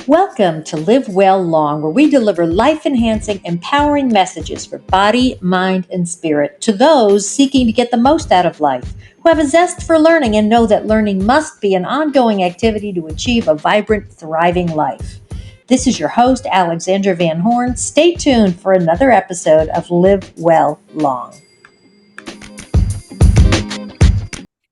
Welcome to Live Well Long, where we deliver life-enhancing, empowering messages for body, mind, and spirit to those seeking to get the most out of life, who have a zest for learning and know that learning must be an ongoing activity to achieve a vibrant, thriving life. This is your host, Alexandra Van Horn. Stay tuned for another episode of Live Well Long.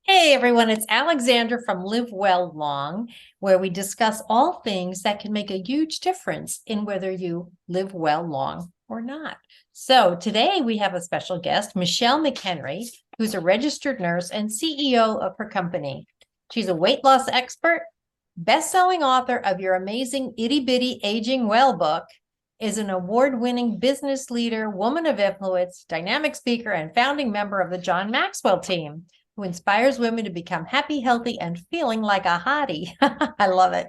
Hey everyone, it's Alexandra from Live Well Long, where we discuss all things that can make a huge difference in whether you live well long or not. So today we have a special guest, Michele McHenry, who's a registered nurse and CEO of her company. She's a weight loss expert, best-selling author of your amazing Itty-Bitty Aging Well book, is an award-winning business leader, woman of influence, dynamic speaker, and founding member of the John Maxwell Team, who inspires women to become happy, healthy, and feeling like a hottie. I love it.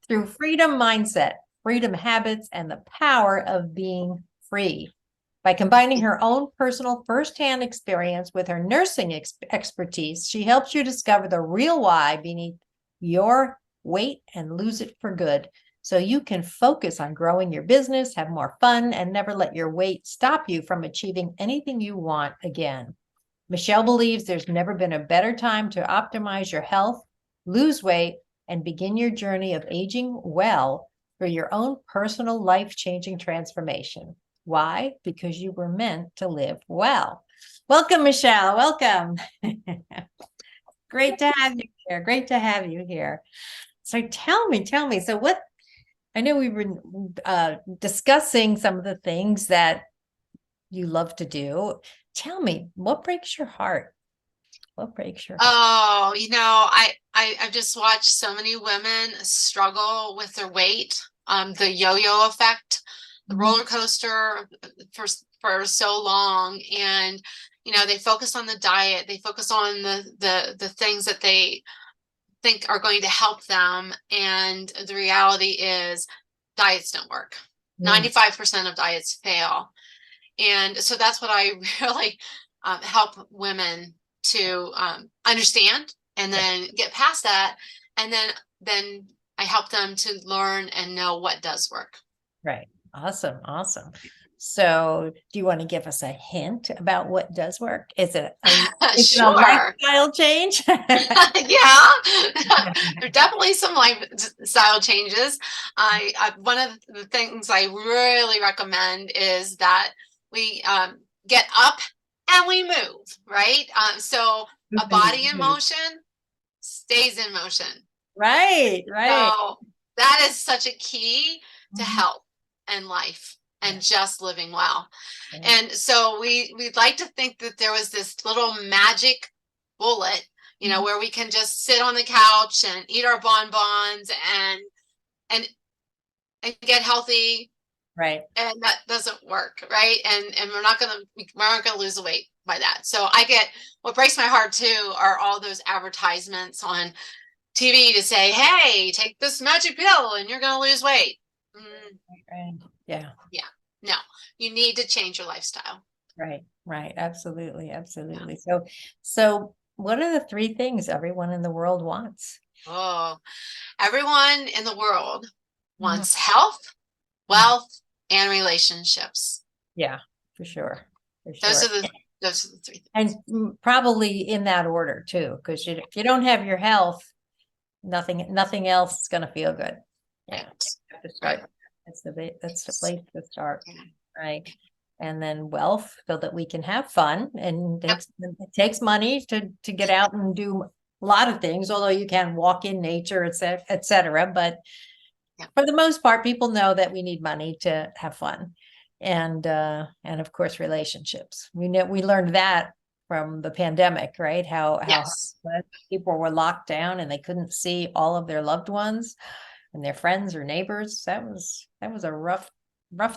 Through freedom mindset, freedom habits, and the power of being free. By combining her own personal firsthand experience with her nursing expertise, she helps you discover the real why beneath your weight and lose it for good, so you can focus on growing your business, have more fun, and never let your weight stop you from achieving anything you want again. Michele believes there's never been a better time to optimize your health, lose weight, and begin your journey of aging well for your own personal life-changing transformation. Why? Because you were meant to live well. Welcome, Michele. Welcome. Great to have you here. Great to have you here. So tell me, so what, I know we were discussing some of the things that you love to do. Tell me, what breaks your heart? What breaks your heart? Oh, I've just watched so many women struggle with their weight, the yo-yo effect, the roller coaster for so long. And, they focus on the diet, they focus on the things that they think are going to help them. And the reality is diets don't work. 95% of diets fail. And so that's what I really help women to understand and then get past that. And then I help them to learn and know what does work. Right. Awesome. So do you want to give us a hint about what does work? Is it a Sure. lifestyle change? Yeah, there are definitely some lifestyle changes. One of the things I really recommend is that we get up and we move, right? So a body in motion stays in motion. Right. So that is such a key to health and life and just living well. And so we'd like to think that there was this little magic bullet, where we can just sit on the couch and eat our bonbons and get healthy. Right. And that doesn't work, right? And we're not gonna lose the weight by that. So what breaks my heart too are all those advertisements on TV to say, hey, take this magic pill and you're gonna lose weight. Right. Yeah. No, you need to change your lifestyle. Right. Absolutely. So what are the three things everyone in the world wants? Oh, everyone in the world wants health, wealth, and relationships. Yeah, for sure. Those are the three things. And probably in that order too, because if you don't have your health, nothing else is going to feel good. Yeah, have to start. Right. That's the place to start. Right. And then wealth, so that we can have fun. And it takes money to get out and do a lot of things, although you can walk in nature, et cetera. But for the most part, people know that we need money to have fun. And of course, relationships. We learned that from the pandemic, right? How people were locked down and they couldn't see all of their loved ones and their friends or neighbors. That was a rough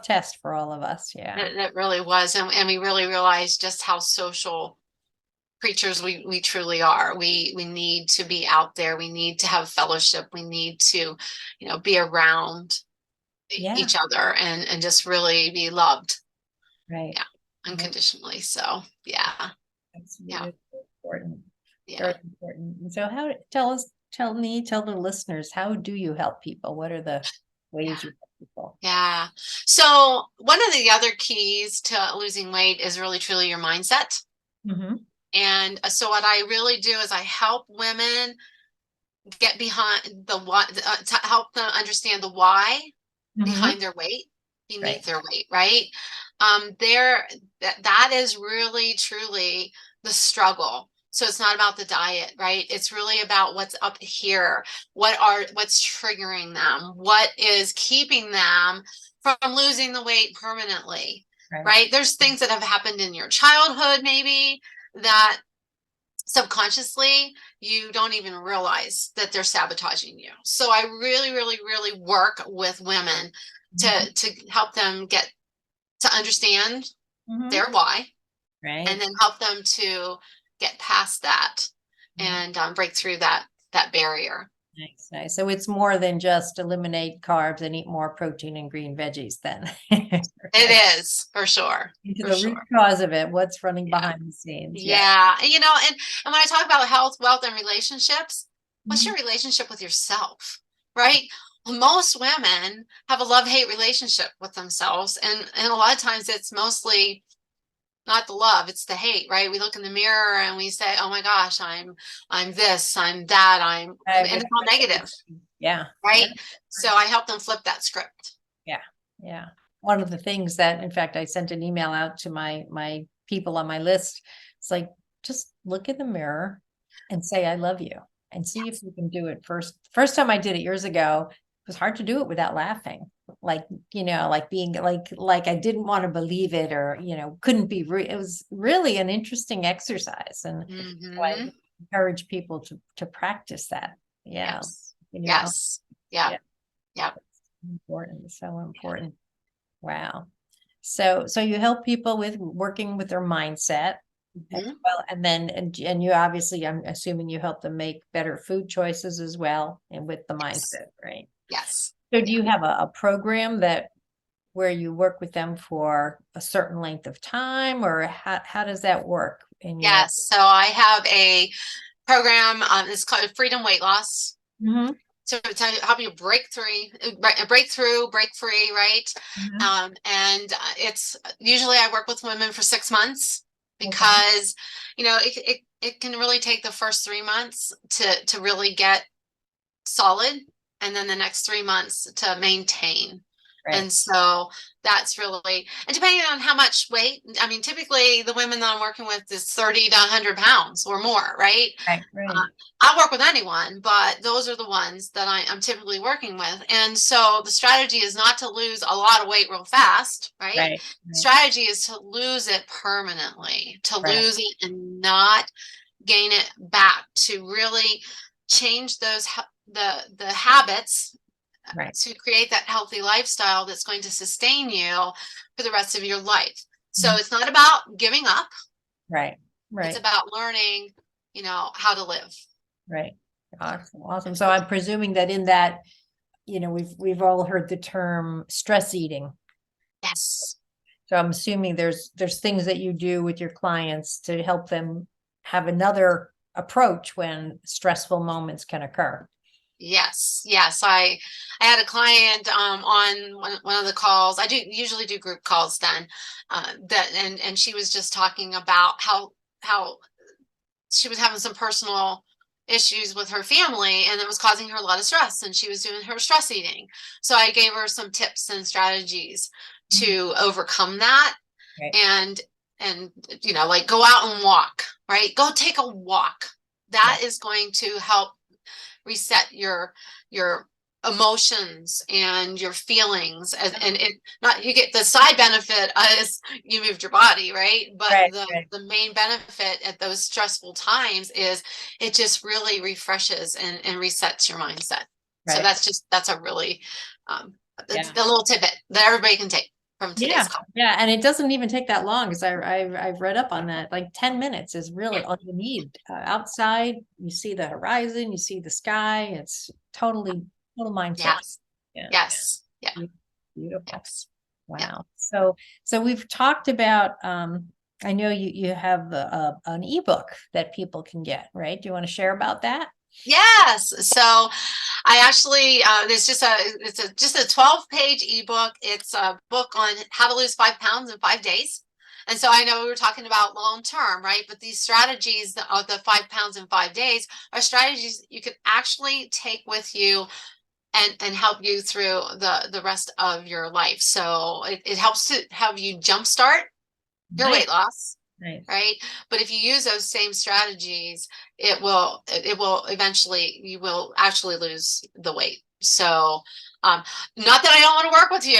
test for all of us. Yeah, it really was. And we really realized just how social creatures we truly are. We need to be out there. We need to have fellowship. We need to, be around each other and just really be loved. Right. Yeah. Unconditionally. So yeah. That's really important. Yeah. Very important. And so tell the listeners, how do you help people? What are ways you help people. Yeah. So one of the other keys to losing weight is really truly your mindset. Mm-hmm. And so what I really do is I help women get behind the what, to help them understand the why behind their weight, beneath their weight, right? There, that is really truly the struggle. So it's not about the diet, right? It's really about what's up here. What's triggering them? What is keeping them from losing the weight permanently, right? There's things that have happened in your childhood, maybe, that subconsciously you don't even realize that they're sabotaging you. So I really, really, really work with women to help them get to understand their why, and then help them to get past that and break through that barrier. Nice, nice. So it's more than just eliminate carbs and eat more protein and green veggies then. It is, for sure. Into For the sure. root cause of it, what's running behind the scenes. Yeah. You know, and when I talk about health, wealth, and relationships, what's your relationship with yourself, right? Most women have a love-hate relationship with themselves. And a lot of times it's mostly not the love, it's the hate, right? We look in the mirror and we say, oh my gosh, I'm this, I'm that, and it's all negative. Yeah. Right. So I help them flip that script. Yeah. Yeah. One of the things that, in fact, I sent an email out to my people on my list. It's like, just look in the mirror and say, I love you, and see if you can do it first. First time I did it years ago, it was hard to do it without laughing. Like, like being like I didn't want to believe it, or, couldn't be it was really an interesting exercise. And so I encourage people to practice that. Yeah. Yes. Yeah. Yeah. Important. So important. Wow. So you help people with working with their mindset as well. And then, and you obviously, I'm assuming you help them make better food choices as well, and with the mindset, right? Yes. So do you have a program where you work with them for a certain length of time, or how does that work in your? Yes. So I have a program, it's called Freedom Weight Loss. So to help you break free, break free, right? And it's usually I work with women for 6 months, because it can really take the first 3 months to really get solid, and then the next 3 months to maintain. And so that's really, and depending on how much weight, I mean, typically the women that I'm working with is 30 to 100 pounds or more, right? I'll work with anyone, but those are the ones that I'm typically working with. And so the strategy is not to lose a lot of weight real fast, right? Strategy is to lose it permanently, to lose it and not gain it back, to really change those the habits, to create that healthy lifestyle that's going to sustain you for the rest of your life. So it's not about giving up. It's about learning, how to live. Awesome. So I'm presuming that in that, we've all heard the term stress eating. Yes. So I'm assuming there's things that you do with your clients to help them have another approach when stressful moments can occur. Yes. I had a client on one of the calls. I usually do group calls then, and she was just talking about how she was having some personal issues with her family, and it was causing her a lot of stress, and she was doing her stress eating. So I gave her some tips and strategies to overcome that. And like go out and walk, right? Go take a walk. That is going to help reset your emotions and your feelings, and it not, you get the side benefit as you moved your body, right? But the main benefit at those stressful times is it just really refreshes and resets your mindset. So that's a really a little tidbit that everybody can take from today's call. And it doesn't even take that long, because I've read up on that. Like 10 minutes is really all you need. Outside, you see the horizon, you see the sky. It's total mindset. Yes. Beautiful. Wow. So we've talked about, I know you have an ebook that people can get, right? Do you want to share about that? Yes. So I actually, it's just a 12-page ebook. It's a book on how to lose 5 pounds in 5 days. And so I know we were talking about long term, right? But these strategies of the 5 pounds in 5 days are strategies you can actually take with you and help you through the rest of your life. So it helps to have you jumpstart your Nice, weight loss, nice. right? But if you use those same strategies, it will eventually, you will actually lose the weight. So not that I don't want to work with you,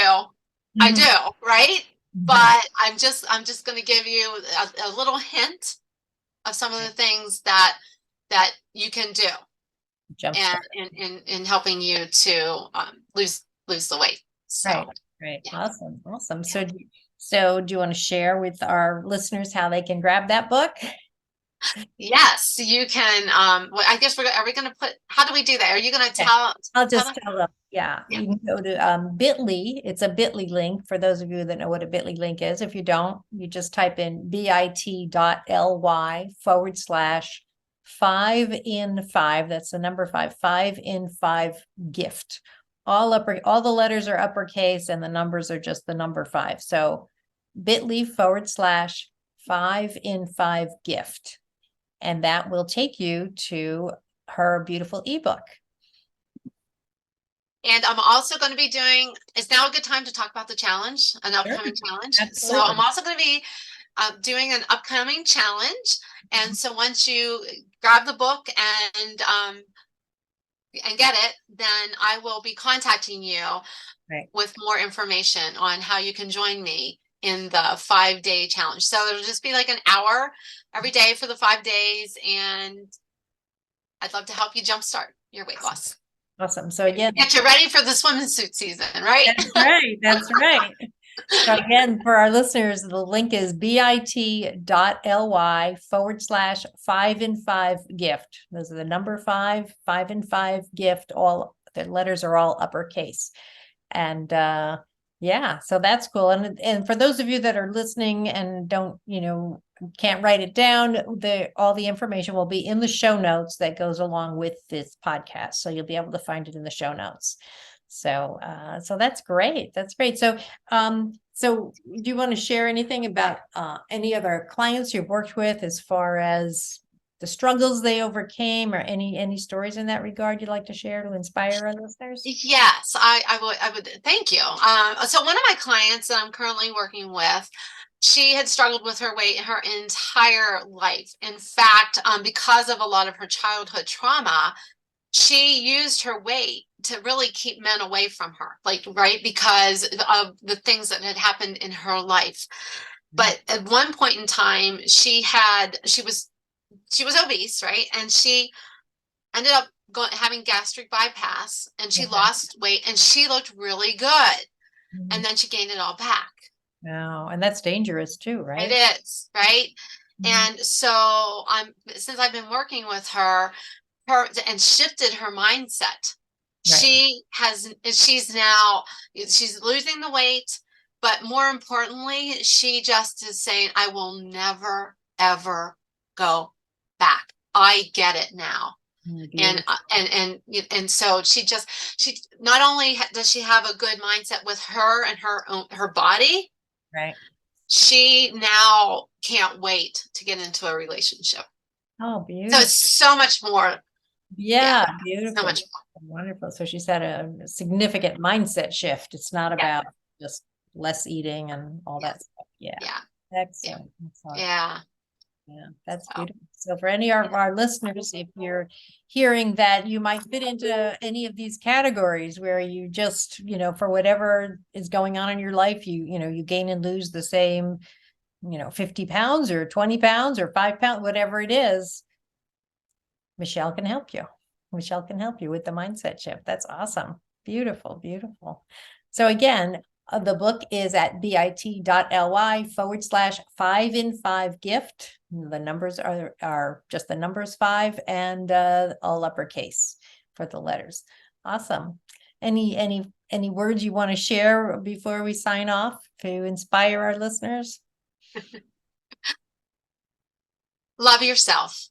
I Mhm, do, right? mhm. But I'm just going to give you a little hint of some of the things that you can do and Jumpstart. in helping you to lose the weight. Right, So right. yeah. Awesome, awesome. Yeah. So do you want to share with our listeners how they can grab that book? Yes, you can. Well, I guess are we going to put, how do we do that? Are you going to Okay. I'll tell just them? tell them, yeah, Yeah. you can go to bit.ly. It's a bit.ly link for those of you that know what a bit.ly link is. If you don't, you just type in bit.ly/5in5. That's the number 5 gift. All the letters are uppercase and the numbers are just the number 5. So bit.ly/5in5 gift. And that will take you to her beautiful ebook. And I'm also going to be doing, is now a good time to talk about the challenge, an Sure. upcoming challenge? So I'm Absolutely. also going to be doing an upcoming challenge. And so once you grab the book and get it, then I will be contacting you Right. with more information on how you can join me in the 5-day challenge. So it'll just be like an hour every day for the 5 days, and I'd love to help you jumpstart your weight loss. Awesome. So again, Get you ready for the swimming suit season, right? that's right. That's right. So again, for our listeners, the link is bit.ly/5in5 gift. Those are the number 5 in5 gift. All the letters are all uppercase. And yeah, so that's cool. And for those of you that are listening and don't, can't write it down, all the information will be in the show notes that goes along with this podcast. So you'll be able to find it in the show notes. So that's great. That's great. So do you want to share anything about any other clients you've worked with as far as the struggles they overcame, or any stories in that regard you'd like to share to inspire our listeners? Yes, I would thank you. So one of my clients that I'm currently working with, she had struggled with her weight her entire life. In fact, because of a lot of her childhood trauma, she used her weight to really keep men away from her, like, right, because of the things that had happened in her life. But at one point in time, she was obese, right? And she ended up having gastric bypass, and she Okay. lost weight and she looked really good. Mhm. And then she gained it all back. No, and that's dangerous too, It right? is, right? Mhm. And so since I've been working with her and shifted her mindset, Right. she's losing the weight, but more importantly, she just is saying, I will never ever go back. I get it now. and Beautiful. uh, and and so she not only does she have a good mindset with her and her body, Right. she now can't wait to get into a relationship. Oh, So it's beautiful. so much more. Yeah, Yeah, so beautiful. much Wonderful. So she's had a significant mindset shift. It's not more. Yeah, about just less eating and all yeah, that stuff. Yeah. yeah, yeah, Excellent. Excellent. yeah. Yeah, that's So beautiful. So for any of our listeners, if you're hearing that you might fit into any of these categories where you just, for whatever is going on in your life, you gain and lose the same, 50 pounds or 20 pounds or 5 pounds, whatever it is, Michele can help you. Michele can help you with the mindset shift. That's awesome. Beautiful, beautiful. So again, the book is at bit.ly/5in5 gift. The numbers are just the numbers 5 and all uppercase for the letters. Awesome. Any words you want to share before we sign off to inspire our listeners? love yourself.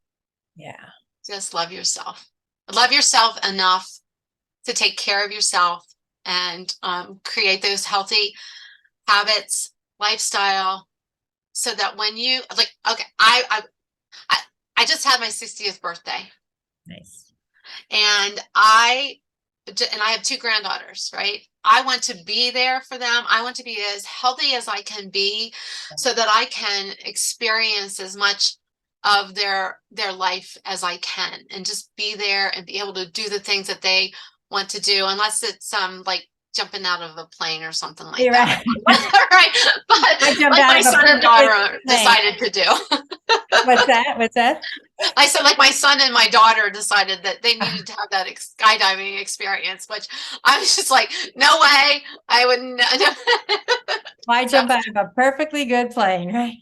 Yeah. Just love yourself. love yourself enough to take care of yourself and create those healthy habits, lifestyle, so that when you like, okay, I just had my 60th birthday, Nice. and I have two granddaughters, right? I want to be there for them. I want to be as healthy as I can be so that I can experience as much of their life as I can, and just be there and be able to do the things that they want to do, unless it's like jumping out of a plane or something like You're that. right. Right. But I jumped like out my of a son and perfectly daughter good plane. decided to do. What's that? What's that? I said, like, my son and my daughter decided that they needed to have that skydiving experience, which I was just like, no way, I wouldn't. Why jump out of a perfectly good plane, right?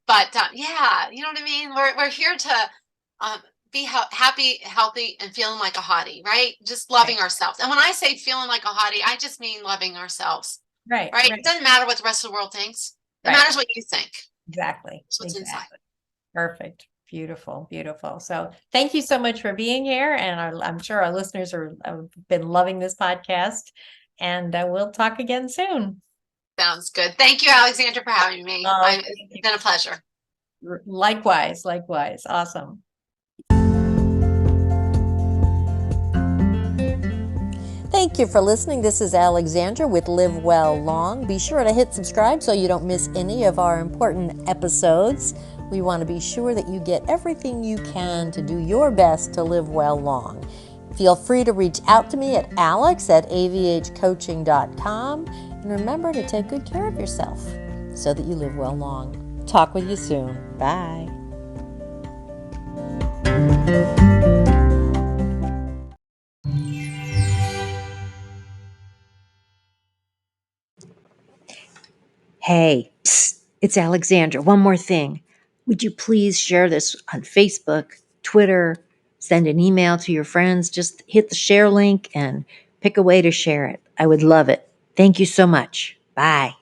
But yeah, you know what I mean? We're here to be happy, healthy, and feeling like a hottie, right? Just loving ourselves. And when I say feeling like a hottie, I just mean loving ourselves, Right, right? right, It doesn't matter what the rest of the world thinks. It right. matters what you think. Exactly. That's what's inside. Exactly. Perfect. Beautiful. Beautiful. So thank you so much for being here. And I'm sure our listeners have been loving this podcast. And we'll talk again soon. Sounds good. Thank you, Alexandra, for having me. It's been a pleasure. Likewise. Likewise. Awesome. Thank you for listening. This is Alexandra with Live Well Long. Be sure to hit subscribe so you don't miss any of our important episodes. We want to be sure that you get everything you can to do your best to live well long. Feel free to reach out to me at alex@avhcoaching.com. And remember to take good care of yourself so that you live well long. Talk with you soon. Bye. Hey, psst, it's Alexandra. One more thing. Would you please share this on Facebook, Twitter, send an email to your friends? Just hit the share link and pick a way to share it. I would love it. Thank you so much. Bye.